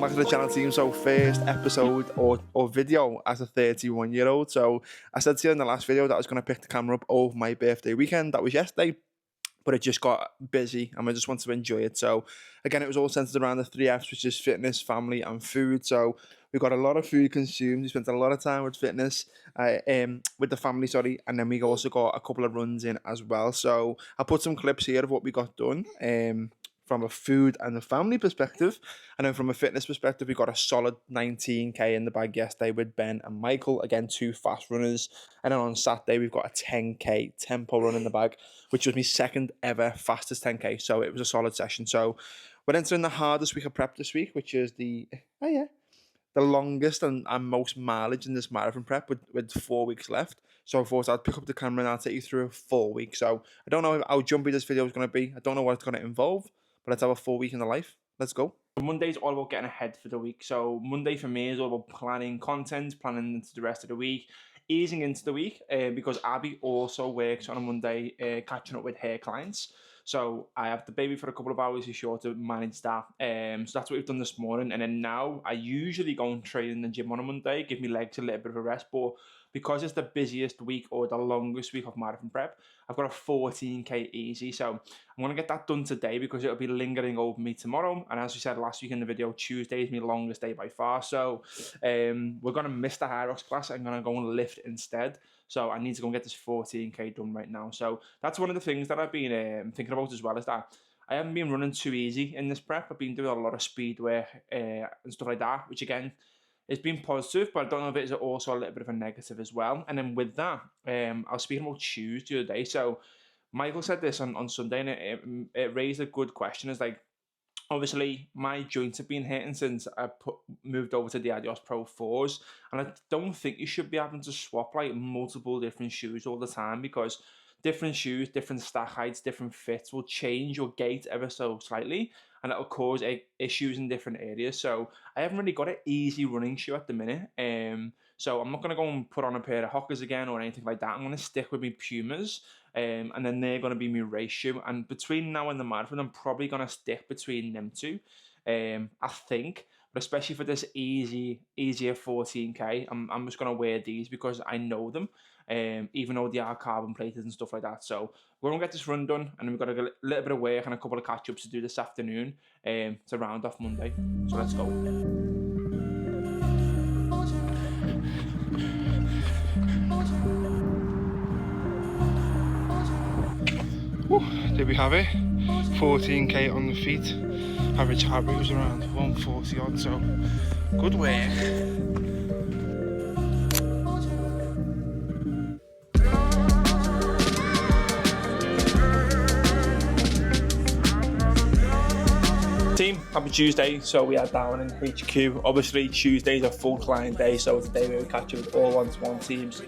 back to the channel, team. So first episode or video as a 31-year-old. So I said to you in the last video that I was going to pick the camera up over my birthday weekend. That was yesterday, but it just got busy and I just wanted to enjoy it. So again, it was all centered around the 3Fs, which is fitness, family and food. So we got a lot of food consumed. We spent a lot of time with fitness, with the family, sorry. And then we also got a couple of runs in as well. So I'll put some clips here of what we got done. From a food and a family perspective, and then from a fitness perspective, we got a solid 19k in the bag yesterday with Ben and Michael, again 2 fast runners. And then on Saturday we've got a 10k tempo run in the bag, which was my second ever fastest 10k, so it was a solid session. So we're entering the hardest week of prep this week, which is the longest and most mileage in this marathon prep, with 4 weeks left. So I thought I'd pick up the camera and I'll take you through a full week. So I don't know how jumpy this video is going to be. I don't know what it's going to involve, but let's have a full week in the life. Let's go. Monday's all about getting ahead for the week. So Monday for me is all about planning content, planning into the rest of the week, easing into the week, because Abby also works on a Monday, catching up with her clients. So I have the baby for a couple of hours, she's sure to manage that. So that's what we've done this morning. And then now I usually go and train in the gym on a Monday, give me legs a little bit of a rest. But because it's the busiest week or the longest week of marathon prep, I've got a 14k easy. So I'm going to get that done today because it'll be lingering over me tomorrow. And as we said last week in the video, Tuesday is my longest day by far. So we're going to miss the Hyrox class. I'm going to go and lift instead. So I need to go and get this 14k done right now. So that's one of the things that I've been thinking about as well, is that I haven't been running too easy in this prep. I've been doing a lot of speed work and stuff like that, which again, it's been positive, but I don't know if it's also a little bit of a negative as well. And then with that, I was speaking about shoes the other day. So Michael said this on Sunday, and it raised a good question. It's like, obviously, my joints have been hurting since I moved over to the Adios Pro 4s. And I don't think you should be having to swap like multiple different shoes all the time, because different shoes, different stack heights, different fits will change your gait ever so slightly, and it'll cause issues in different areas. So I haven't really got an easy running shoe at the minute. So I'm not going to go and put on a pair of Hokas again or anything like that. I'm going to stick with my Pumas, and then they're going to be my race shoe. And between now and the marathon, I'm probably going to stick between them two, I think. But especially for this easier 14k, I'm just going to wear these because I know them, even though they are carbon plated and stuff like that. So we're going to get this run done, and we've got a little bit of work and a couple of catch-ups to do this afternoon to round off Monday. So let's go. There we have it, 14k on the feet. Average heart rate was around 140 odd, so good work. Team, happy Tuesday. So we are down in HQ. Obviously Tuesday's a full client day, so today we will catch up with all one-to-one teams.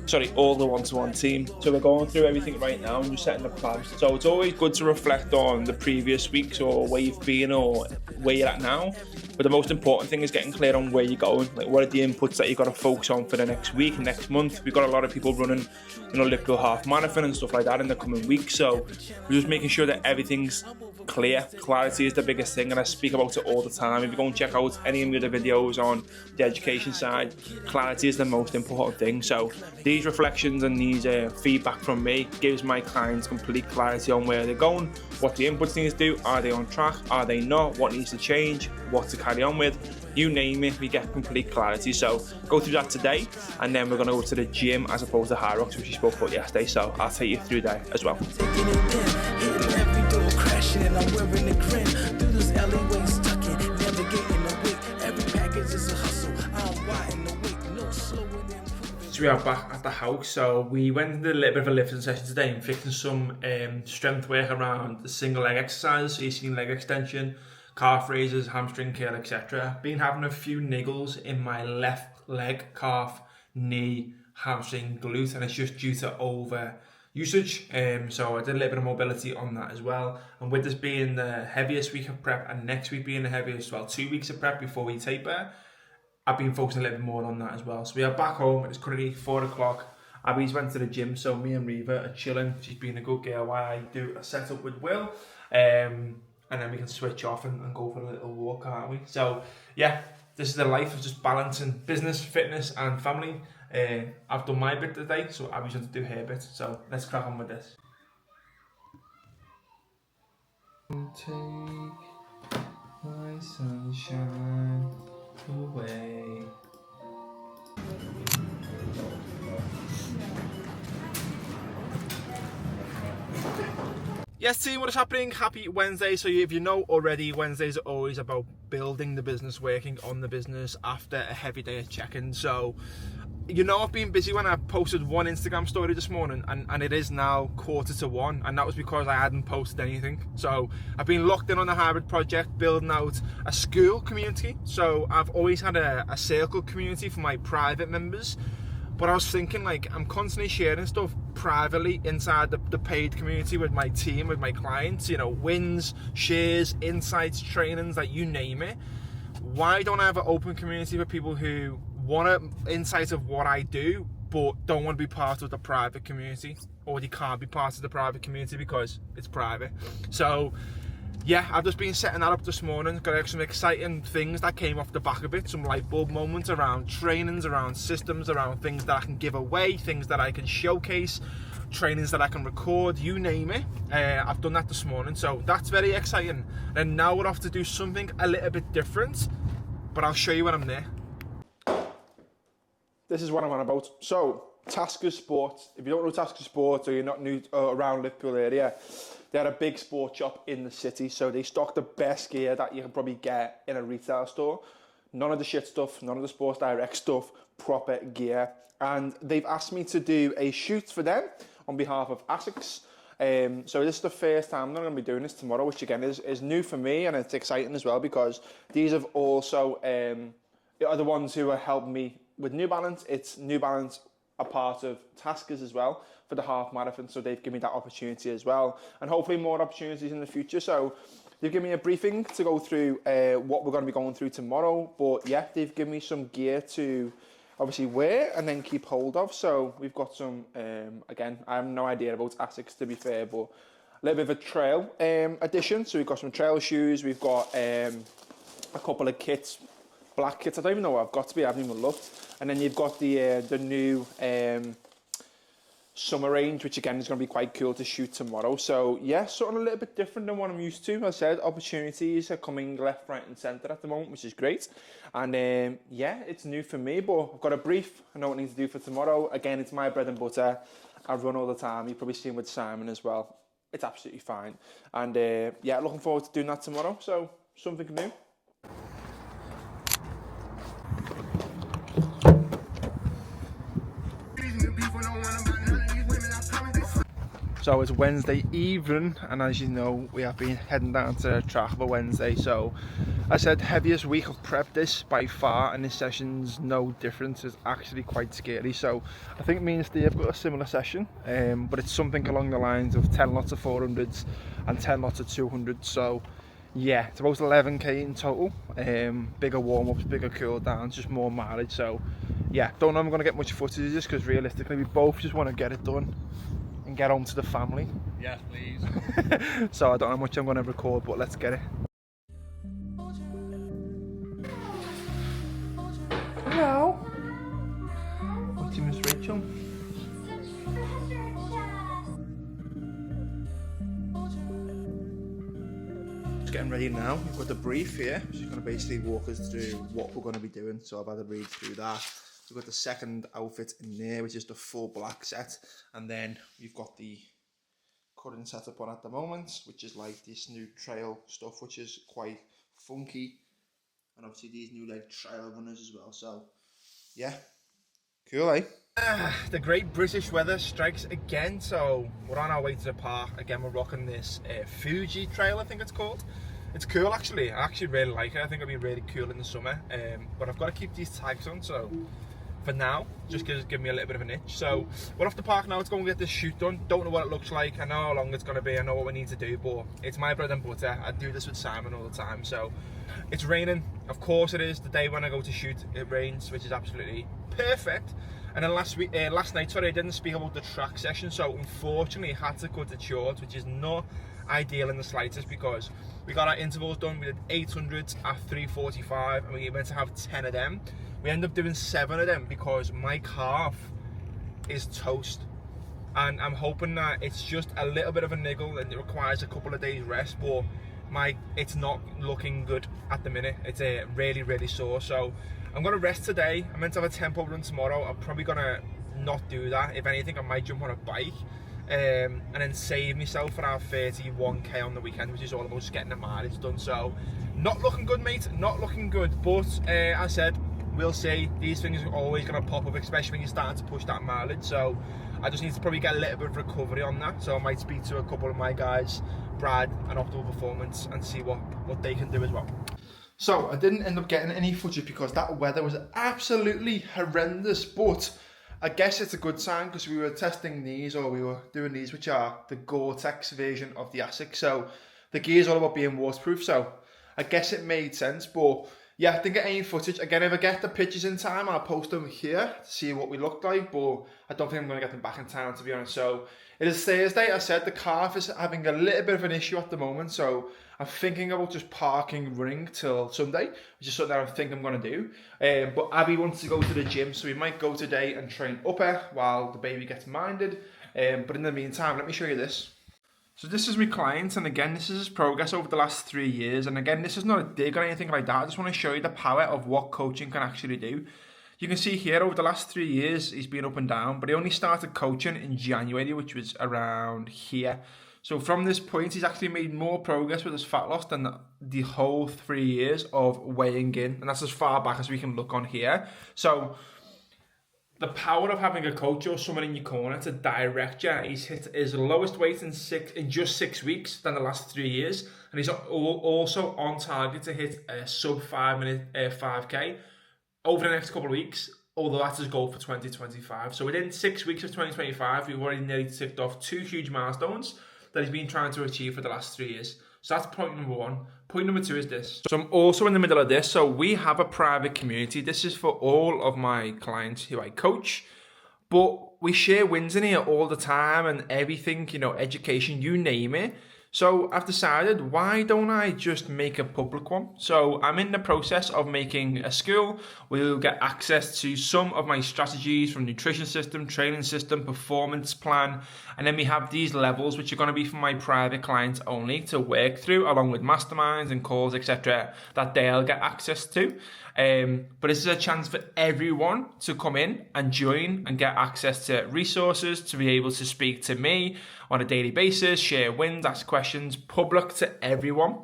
Sorry, all the one-to-one team. So we're going through everything right now and just setting the plan. So it's always good to reflect on the previous weeks or where you've been or where you're at now. But the most important thing is getting clear on where you're going. Like, what are the inputs that you've got to focus on for the next week, next month? We've got a lot of people running, Liverpool half marathon and stuff like that in the coming weeks. So we're just making sure that everything's clear. Clarity is the biggest thing, and I speak about it all the time. If you go and check out any of the other videos on the education side, clarity is the most important thing. So these reflections and these feedback from me gives my clients complete clarity on where they're going, what the inputs need to do, are they on track, are they not, what needs to change, what to carry on with. You name it, we get complete clarity. So go through that today, and then we're going to go to the gym as opposed to Hyrox, which we spoke about yesterday. So I'll take you through that as well. And I'm wearing a grin through those alleyways, tucking, navigating the week. Every package is a hustle. I'm wide awake, no slowing in. So we are back at the house. So we went into a little bit of a lifting session today and fixing some strength work around the single leg exercises. So you've seen leg extension, calf raises, hamstring curl, etc. Been having a few niggles in my left leg, calf, knee, hamstring, glute, and it's just due to over usage. So I did a little bit of mobility on that as well. And with this being the heaviest week of prep and next week being the heaviest, 2 weeks of prep before we taper, I've been focusing a little bit more on that as well. So we are back home. It's currently 4 o'clock. Abby's went to the gym, so me and Reva are chilling. She's been a good girl while I do a setup with Will. and then we can switch off and go for a little walk, can't we? So yeah, this is the life of just balancing business, fitness and family. I've done my bit today, so Abby's going to do her bit, so let's crack on with this. Take my sunshine away. Yes team, what is happening? Happy Wednesday. So if you know already, Wednesdays are always about building the business, working on the business after a heavy day of checking. So you know I've been busy when I posted one Instagram story this morning, and it is now 1:45, and that was because I hadn't posted anything. So I've been locked in on the hybrid project, building out a school community. So I've always had a circle community for my private members, but I was thinking, like, I'm constantly sharing stuff privately inside the paid community with my team, with my clients, you know, wins, shares, insights, trainings, like you name it. Why don't I have an open community for people who want an insight of what I do, but don't want to be part of the private community, or they can't be part of the private community because it's private? So yeah, I've just been setting that up this morning. Got some exciting things that came off the back of it, some light bulb moments around trainings, around systems, around things that I can give away, things that I can showcase, trainings that I can record, you name it. I've done that this morning, so that's very exciting. And now we're off to do something a little bit different, but I'll show you when I'm there. This is what I'm on about. So, Tasker Sports. If you don't know Tasker Sports, or you're not new around Liverpool area, they're a big sports shop in the city. So they stock the best gear that you can probably get in a retail store. None of the shit stuff, none of the Sports Direct stuff, proper gear. And they've asked me to do a shoot for them on behalf of Hyrox. So this is the first time I'm not going to be doing this tomorrow, which again is new for me, and it's exciting as well because these have also are the ones who are helping me with New Balance. It's New Balance a part of Taskers as well for the half marathon, so they've given me that opportunity as well, and hopefully more opportunities in the future. So they've given me a briefing to go through what we're going to be going through tomorrow, but yeah, they've given me some gear to obviously wear and then keep hold of. So we've got some again, I have no idea about Hyrox to be fair, but a little bit of a trail edition. So we've got some trail shoes, we've got a couple of kits, black kits. I don't even know what I've got, to be, I haven't even looked. And then you've got the new summer range, which again is going to be quite cool to shoot tomorrow. So yeah, something a little bit different than what I'm used to. As I said, opportunities are coming left, right and centre at the moment, which is great. And yeah, it's new for me, but I've got a brief. I know what I need to do for tomorrow. Again, it's my bread and butter. I run all the time. You've probably seen with Simon as well. It's absolutely fine. And yeah, looking forward to doing that tomorrow. So something new. So it's Wednesday evening, and as you know, we have been heading down to the track for Wednesday. So I said heaviest week of prep this by far, and this session's no different. It's actually quite scary. So I think me and Steve have got a similar session, but it's something along the lines of 10 lots of 400s and 10 lots of 200s. So yeah, it's about 11k in total. Bigger warm-ups, bigger cool downs, just more mileage. So yeah, don't know if I'm going to get much footage of this because realistically we both just want to get it done and get home to the family. Yes, please. So I don't know how much I'm going to record, but let's get it. Hello. What's Miss Rachel? Just getting ready now. We've got the brief here. She's going to basically walk us through what we're going to be doing. So I've had a read through that. We've got the second outfit in there, which is the full black set, and then we've got the current setup on at the moment, which is like this new trail stuff, which is quite funky, and obviously these new like trail runners as well. So yeah, cool, eh? The great British weather strikes again, so we're on our way to the park again. We're rocking this Fuji trail, I think it's called. It's cool actually. I actually really like it. I think it'll be really cool in the summer, but I've got to keep these tags on, so for now, just give me a little bit of an itch. So we're off the park now. Let's go and get this shoot done. Don't know what it looks like. I know how long it's going to be. I know what we need to do, but it's my bread and butter. I do this with Simon all the time. So it's raining. Of course it is. The day when I go to shoot, it rains, which is absolutely perfect. And then last night, sorry, I didn't speak about the track session, so unfortunately I had to cut it short, which is not ideal in the slightest, because we got our intervals done. We did 800s at 3:45, and we were meant to have 10 of them. We ended up doing 7 of them because my calf is toast, and I'm hoping that it's just a little bit of a niggle and it requires a couple of days rest, but it's not looking good at the minute. It's really sore, so I'm gonna rest today. I'm meant to have a tempo run tomorrow. I'm probably gonna not do that. If anything, I might jump on a bike and then save myself for our 31k on the weekend, which is all about just getting the mileage done. So not looking good, mate, not looking good, but as I said, we'll see. These things are always gonna pop up, especially when you're starting to push that mileage. So I just need to probably get a little bit of recovery on that. So I might speak to a couple of my guys, Brad and Optimal Performance, and see what they can do as well. So I didn't end up getting any footage because that weather was absolutely horrendous, but I guess it's a good sign because we were testing these, or we were doing these, which are the Gore-Tex version of the ASIC. So the gear is all about being waterproof, so I guess it made sense. But yeah, I didn't get any footage. Again, if I get the pictures in time, I'll post them here to see what we looked like, but I don't think I'm going to get them back in time, to be honest. So it is Thursday. I said the calf is having a little bit of an issue at the moment, so I'm thinking about just parking running till Sunday, which is something that I think I'm going to do. But Abby wants to go to the gym, so we might go today and train upper while the baby gets minded. But in the meantime, let me show you this. So this is my client, and again, this is his progress over the last 3 years. And again, this is not a dig or anything like that. I just want to show you the power of what coaching can actually do. You can see here over the last 3 years, he's been up and down, but he only started coaching in January, which was around here. So from this point, he's actually made more progress with his fat loss than the whole 3 years of weighing in. And that's as far back as we can look on here. So the power of having a coach or someone in your corner to direct you. He's hit his lowest weight in just 6 weeks than the last 3 years. And he's also on target to hit a sub 5 minute 5k over the next couple of weeks, although that's his goal for 2025. So within 6 weeks of 2025, we've already nearly ticked off 2 huge milestones that he's been trying to achieve for the last 3 years. So that's point number 1. Point number 2 is this. So I'm also in the middle of this. So we have a private community. This is for all of my clients who I coach, but we share wins in here all the time and everything, you know, education, you name it. So I've decided, why don't I just make a public one? So I'm in the process of making a school. We'll get access to some of my strategies from nutrition system, training system, performance plan. And then we have these levels, which are going to be for my private clients only to work through, along with masterminds and calls, etc., that they'll get access to. But this is a chance for everyone to come in and join and get access to resources, to be able to speak to me on a daily basis, share wins, ask questions, public to everyone.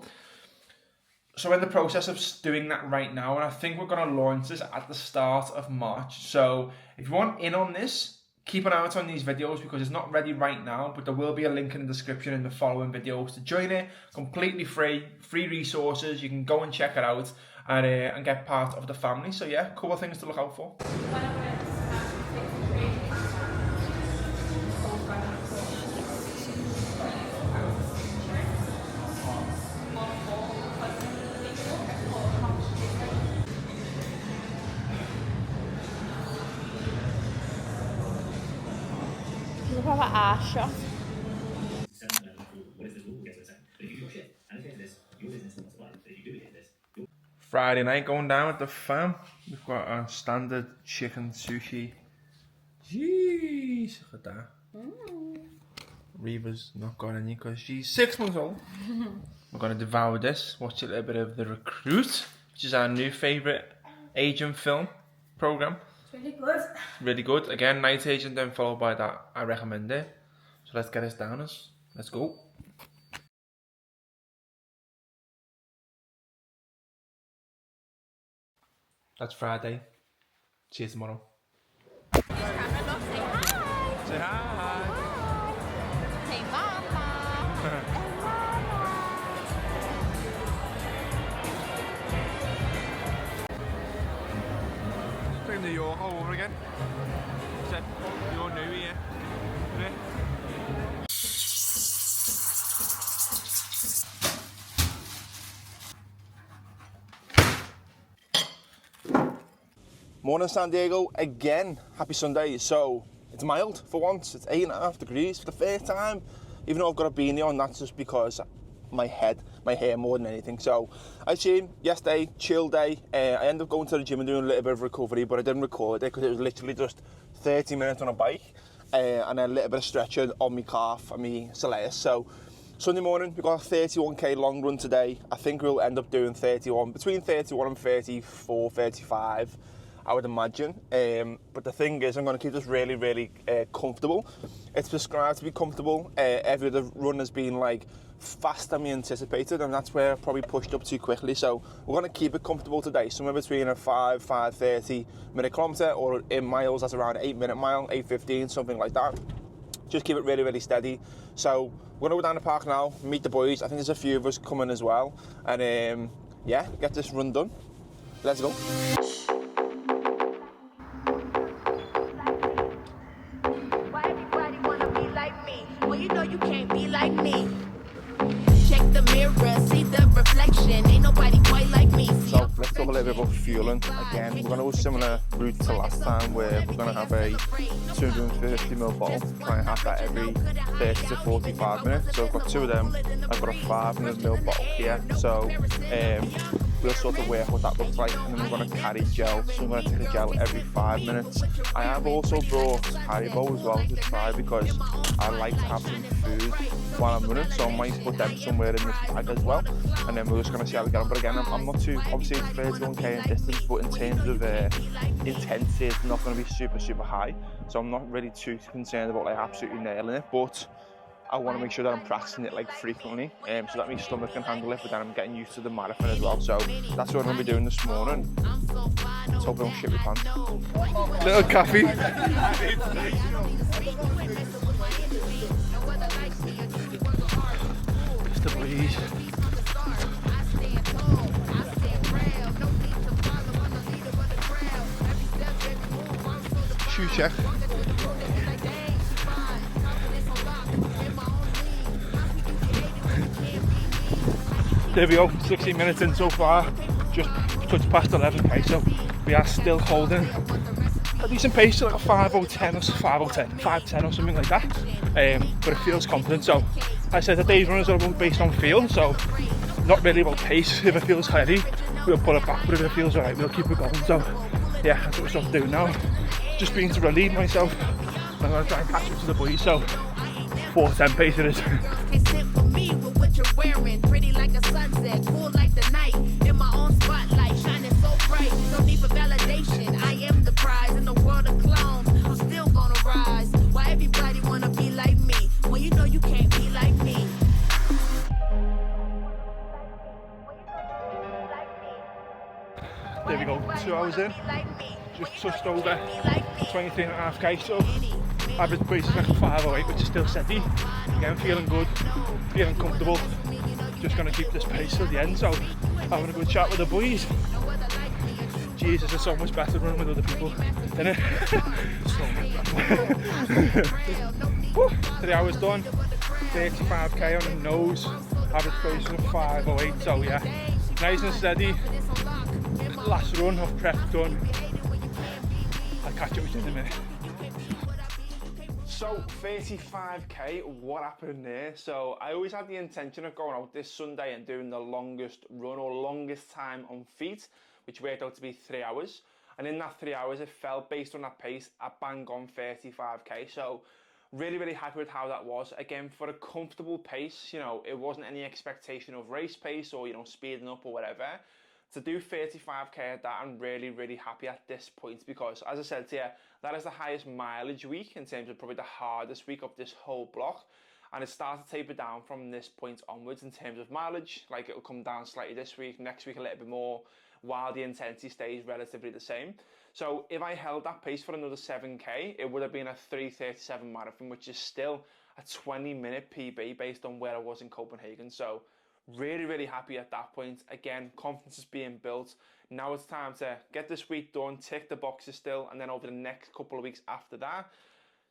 So we're in the process of doing that right now, and I think we're going to launch this at the start of March. So if you want in on this, keep an eye out on these videos because it's not ready right now, but there will be a link in the description in the following videos to join it. Completely free resources. You can go and check it out and get part of the family. So yeah, cool things to look out for. It's a proper ass shot. Friday night going down at the fam. We've got our standard chicken sushi. Jeez, look at that. Reva's not got any because she's 6 months old. We're going to devour this, watch a little bit of The Recruit, which is our new favourite agent film program. It's really good. Really good. Again, Night Agent, then followed by that. I recommend it. So let's get us down. Let's go. That's Friday. See you tomorrow. Say hi. Say hi. Say mama. Taking the York all over again. Except you're new here. Yeah. Morning, San Diego. Again, happy Sunday. So, it's mild for once. It's 8.5 degrees for the first time. Even though I've got a beanie on, that's just because my hair more than anything. So, I seen yesterday, chill day. I ended up going to the gym and doing a little bit of recovery, but I didn't record it because it was literally just 30 minutes on a bike and a little bit of stretching on my calf and my soleus. So, Sunday morning, we've got a 31k long run today. I think we'll end up doing between 31 and 34, 35. I would imagine, but the thing is I'm going to keep this really comfortable. It's prescribed to be comfortable. Every other run has been like faster than we anticipated, and that's where I probably pushed up too quickly. So we're going to keep it comfortable today, somewhere between a 5:30 minute kilometre, or in miles that's around 8-minute mile, 8:15, something like that. Just keep it really steady. So we're going to go down the park now, meet the boys. I think there's a few of us coming as well, and yeah, get this run done. Let's go. You know you can't be like me. Check the mirror, see the reflection. Ain't nobody quite like me. So let's talk a little bit about fueling. Again, we're going to go similar route to last time, where we're going to have a 250ml bottle, try and have that every 30 to 45 minutes. So I've got two of them. I've got a 500ml bottle here. So we'll sort of work what that looks like, and then we're going to carry gel. So I'm going to take a gel every 5 minutes. I have also brought Hyrox as well to try, because I like to have some food while I'm running, so I might put them somewhere in this bag as well, and then we're just going to see how we get on. But again, I'm not too, obviously it's 31k in distance, but in terms of intensity, it's not going to be super high, so I'm not really too concerned about like absolutely nailing it, but I want to make sure that I'm practicing it like frequently, so that my stomach can handle it, but then I'm getting used to the marathon as well. So that's what I'm going to be doing this morning. Let's hope I don't shit my pants. Little coffee. Just a breeze. Shoe check. There we go, 16 minutes in so far, just touched past 11k, so we are still holding a decent pace, like a 5:10 or something like that, but it feels confident. So I said today's runners are based on feel, so not really about pace. If it feels heavy, we'll pull it back, but if it feels alright, we'll keep it going. So yeah, that's what we're sort of doing now, just being to relieve myself. I'm going to try and catch up to the boys, so 4:10 pace it is. Pretty like a sunset, cool like the night. In my own spotlight, shining so bright. No need for validation. I am the prize in the world of clowns. I'm still gonna rise. Why everybody wanna be like me? Well, you know you can't be like me. There we go, 2 hours in. Just touched over 23.5k, so average pace is like a 5:08, which is still steady. Again, feeling good, feeling comfortable. Just going to keep this pace till the end, so having a good chat with the boys. Jesus, it's so much better running with other people, isn't it? So much better. 3 hours done, 35k on the nose, average pace of 5:08, so yeah, nice and steady. Last run of prep done. I'll catch up with you in a minute. So 35k, what happened there? So I always had the intention of going out this Sunday and doing the longest run or longest time on feet, which worked out to be 3 hours. And in that 3 hours, it felt, based on that pace, at bang on 35k. So really happy with how that was. Again, for a comfortable pace, you know, it wasn't any expectation of race pace or, you know, speeding up or whatever. To do 35k at that, I'm really happy at this point, because as I said to you, that is the highest mileage week in terms of probably the hardest week of this whole block, and it starts to taper down from this point onwards in terms of mileage. Like, it'll come down slightly this week, next week a little bit more, while the intensity stays relatively the same. So if I held that pace for another 7k, it would have been a 3:37 marathon, which is still a 20-minute PB based on where I was in Copenhagen. So really happy at that point. Again, confidence is being built. Now it's time to get this week done, tick the boxes still, and then over the next couple of weeks after that,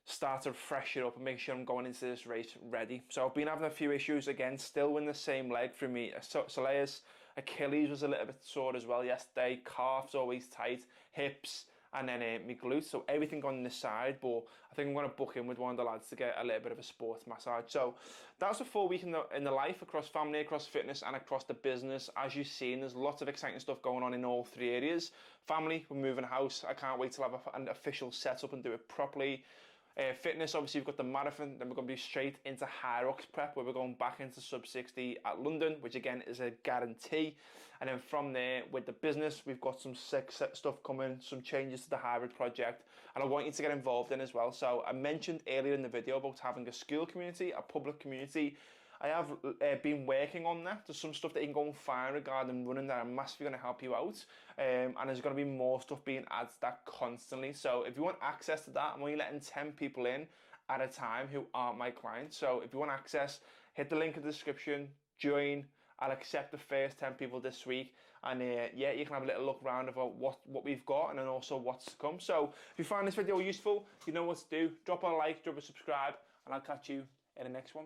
start to freshen up and make sure I'm going into this race ready. So I've been having a few issues again, still in the same leg for me. Soleus, Achilles was a little bit sore as well yesterday, calves always tight, hips, and then my glutes, so everything on this side. But I think I'm going to book in with one of the lads to get a little bit of a sports massage. So that's a full week in the life, across family, across fitness, and across the business. As you've seen, there's lots of exciting stuff going on in all three areas. Family, we're moving house. I can't wait to have an official setup and do it properly. Fitness, obviously we've got the marathon, then we're going to be straight into Hyrox prep, where we're going back into sub 60 at London, which again is a guarantee. And then from there, with the business, we've got some sick stuff coming, some changes to the hybrid project, and I want you to get involved in as well. So I mentioned earlier in the video about having a school community, a public community. I have been working on that. There's some stuff that you can go and find regarding running that are massively going to help you out. And there's going to be more stuff being added to that constantly. So if you want access to that, I'm only letting 10 people in at a time who aren't my clients. So if you want access, hit the link in the description, join. I'll accept the first 10 people this week. And yeah, you can have a little look around about what we've got and then also what's to come. So if you find this video useful, you know what to do. Drop a like, drop a subscribe, and I'll catch you in the next one.